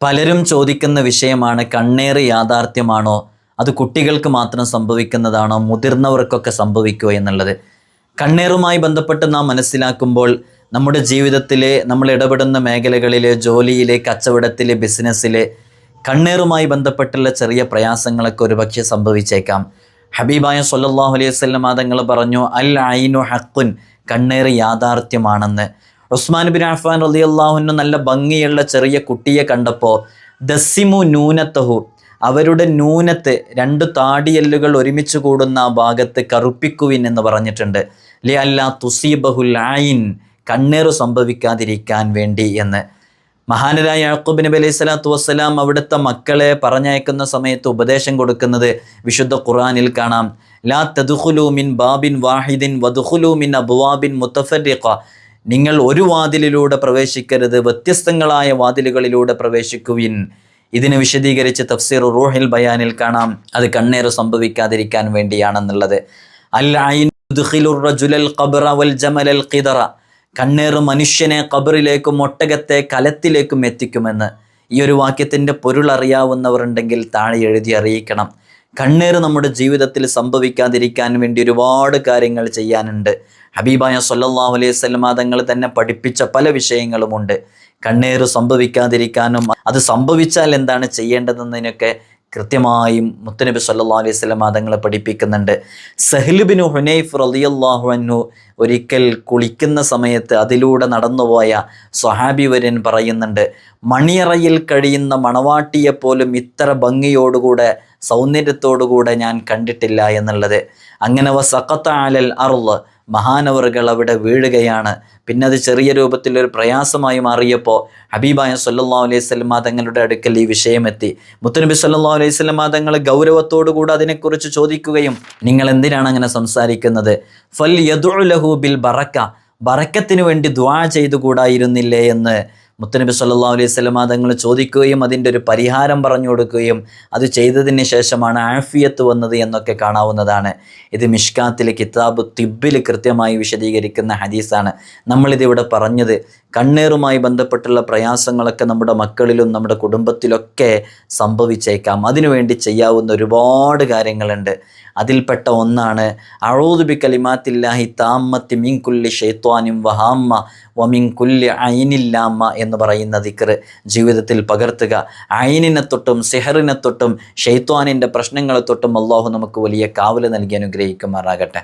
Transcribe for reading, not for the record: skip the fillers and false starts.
പലരും ചോദിക്കുന്ന വിഷയമാണ്, കണ്ണേറ് യാഥാർത്ഥ്യമാണോ, അത് കുട്ടികൾക്ക് മാത്രം സംഭവിക്കുന്നതാണോ, മുതിർന്നവർക്കൊക്കെ സംഭവിക്കുമോ എന്നുള്ളത്. കണ്ണേറുമായി ബന്ധപ്പെട്ട് നാം മനസ്സിലാക്കുമ്പോൾ നമ്മുടെ ജീവിതത്തിൽ നമ്മൾ ഇടപെടുന്ന മേഖലകളിൽ, ജോലിയിൽ, കച്ചവടത്തിൽ, ബിസിനസ്സിൽ കണ്ണേറുമായി ബന്ധപ്പെട്ടുള്ള ചെറിയ പ്രയാസങ്ങളൊക്കെ ഒരുപക്ഷെ സംഭവിച്ചേക്കാം. ഹബീബായ സ്വല്ലല്ലാഹു അലൈഹി വസല്ലം തങ്ങൾ പറഞ്ഞു, അൽ ഐനു ഹഖുൻ, കണ്ണേറ് യാഥാർത്ഥ്യമാണെന്ന്. ഉസ്മാൻ ബിൻ അഫ്ഫാൻ റളിയല്ലാഹു അൻഹു നല്ല ഭംഗിയുള്ള ചെറിയ കുട്ടിയെ കണ്ടപ്പോൾ ദസ്സിമു നൂനത്തഹു, അവരുടെ നൂനത്ത്, രണ്ട് താടിയെല്ലുകൾ ഒരുമിച്ച് കൂടുന്ന ആ ഭാഗത്ത് കറുപ്പിക്കുവിൻ എന്ന് പറഞ്ഞിട്ടുണ്ട്. ലി അല്ലാ തുസീബഹുൽ ഐൻ, കണ്ണേറ് സംഭവിക്കാതിരിക്കാൻ വേണ്ടി എന്ന്. മഹാനരായ യാക്കൂബ് നബി അലൈഹി സ്വലാത്തു വസ്സലാം അവിടുത്തെ മക്കളെ പറഞ്ഞയക്കുന്ന സമയത്ത് ഉപദേശം കൊടുക്കുന്നത് വിശുദ്ധ ഖുർആനിൽ കാണാം. ലാ തദ്ഖുലൂ മിൻ ബാബിൻ വാഹിദിൻ വദ്ഖുലൂ മിൻ അബ്വാബിൻ മുതഫർരിഖ, നിങ്ങൾ ഒരു വാതിലിലൂടെ പ്രവേശിക്കരുത്, വ്യത്യസ്തങ്ങളായ വാതിലുകളിലൂടെ പ്രവേശിക്കുവിൻ. ഇതിനെ വിശദീകരിച്ച് തഫ്സീർ റൂഹിൽ ബയാനിൽ കാണാം, അത് കണ്ണേറ് സംഭവിക്കാതിരിക്കാൻ വേണ്ടിയാണെന്നുള്ളത്. അൽ ഐൻ യുദ്ഖിലുർ റജുലൽ ഖബ്റ വൽ ജമലൽ ഖിദറ, കണ്ണേറ് മനുഷ്യനെ ഖബറിലേക്കും ഒട്ടകത്തെ കലത്തിലേക്കും എത്തിക്കുമെന്ന്. ഈ ഒരു വാക്യത്തിൻ്റെ പൊരുൾ അറിയാവുന്നവരുണ്ടെങ്കിൽ താഴെ എഴുതി അറിയിക്കണം. കണ്ണേറ് നമ്മുടെ ജീവിതത്തിൽ സംഭവിക്കാതിരിക്കാൻ വേണ്ടി ഒരുപാട് കാര്യങ്ങൾ ചെയ്യാനുണ്ട്. ഹബീബായ സ്വല്ലല്ലാഹു അലൈഹി വസല്ലം തങ്ങൾ തന്നെ പഠിപ്പിച്ച പല വിഷയങ്ങളുമുണ്ട്. കണ്ണേറ് സംഭവിക്കാതിരിക്കാനും അത് സംഭവിച്ചാൽ എന്താണ് ചെയ്യേണ്ടതെന്നതിനൊക്കെ കൃത്യമായും മുത്തുനബി സ്വല്ലല്ലാഹു അലൈഹി വസല്ലം തങ്ങൾ പഠിപ്പിക്കുന്നുണ്ട്. സഹ്ൽ ബിൻ ഹുനൈഫ് റളിയല്ലാഹു അൻഹു ഒരിക്കൽ കുളിക്കുന്ന സമയത്ത് അതിലൂടെ നടന്നുപോയ സ്വഹാബി വര്യൻ പറയുന്നുണ്ട്, മണിയറയിൽ കഴിയുന്ന മണവാട്ടിയെപ്പോലും ഇത്ര ഭംഗിയോടുകൂടെ സൗന്ദര്യത്തോടുകൂടെ ഞാൻ കണ്ടിട്ടില്ല എന്നുള്ളത്. അങ്ങനെ വസഖത അലൽ അർള്, മഹാനവറുകൾ അവിടെ വീഴുകയാണ്. പിന്നെ അത് ചെറിയ രൂപത്തിലൊരു പ്രയാസമായി മാറിയപ്പോൾ ഹബീബായ സ്വല്ലല്ലാഹു അലൈഹി വസല്ലം തങ്ങളുടെ അടുക്കൽ ഈ വിഷയമെത്തി. മുത്തുനബി സ്വല്ലല്ലാഹു അലൈഹി വസല്ലം തങ്ങൾ ഗൗരവത്തോടുകൂടി അതിനെക്കുറിച്ച് ചോദിക്കുകയും, നിങ്ങൾ എന്തിനാണ് അങ്ങനെ സംസാരിക്കുന്നത്? ഫൽ യദ്ഉ ലഹു ബിൽ ബറക്ക, ബറക്കത്തിന് വേണ്ടി ദുആ ചെയ്തുകൂടായിരുന്നില്ലേ എന്ന് മുത്തുനബി സ്വല്ലല്ലാഹു അലൈഹി വസല്ലം തങ്ങൾ ചോദിക്കുകയും അതിൻ്റെ ഒരു പരിഹാരം പറഞ്ഞു കൊടുക്കുകയും അത് ചെയ്തതിന് ശേഷമാണ് ആഫിയത്ത് വന്നത് എന്നൊക്കെ കാണാവുന്നതാണ്. ഇത് മിഷ്കാത്തിൽ കിതാബ് തിബ്ബിൽ കൃത്യമായി വിശദീകരിക്കുന്ന ഹദീസാണ്. നമ്മളിതിവിടെ പറഞ്ഞത് കണ്ണേറുമായി ബന്ധപ്പെട്ടുള്ള പ്രയാസങ്ങളൊക്കെ നമ്മുടെ മക്കളിലും നമ്മുടെ കുടുംബത്തിലൊക്കെ സംഭവിച്ചേക്കാം. അതിനുവേണ്ടി ചെയ്യാവുന്ന ഒരുപാട് കാര്യങ്ങളുണ്ട്. അതിൽപ്പെട്ട ഒന്നാണ് അഊദു ബി കലിമാത്തില്ലാഹി താമ്മത്തി മിൻ കുല്ലി ശൈത്വാനിൻ വഹാമ്മ വമിൻ കുല്ലി ഐനിൻ ലാമ്മ എന്ന് പറയുന്ന ദിക്ർ ജീവിതത്തിൽ പകർത്തുക. ഐനിനെ തൊട്ടും സിഹറിനെ തൊട്ടും ഷൈത്വാനിൻ്റെ പ്രശ്നങ്ങളെ തൊട്ടും അള്ളാഹു നമുക്ക് വലിയ കാവല് നൽകി അനുഗ്രഹിക്കുമാറാകട്ടെ.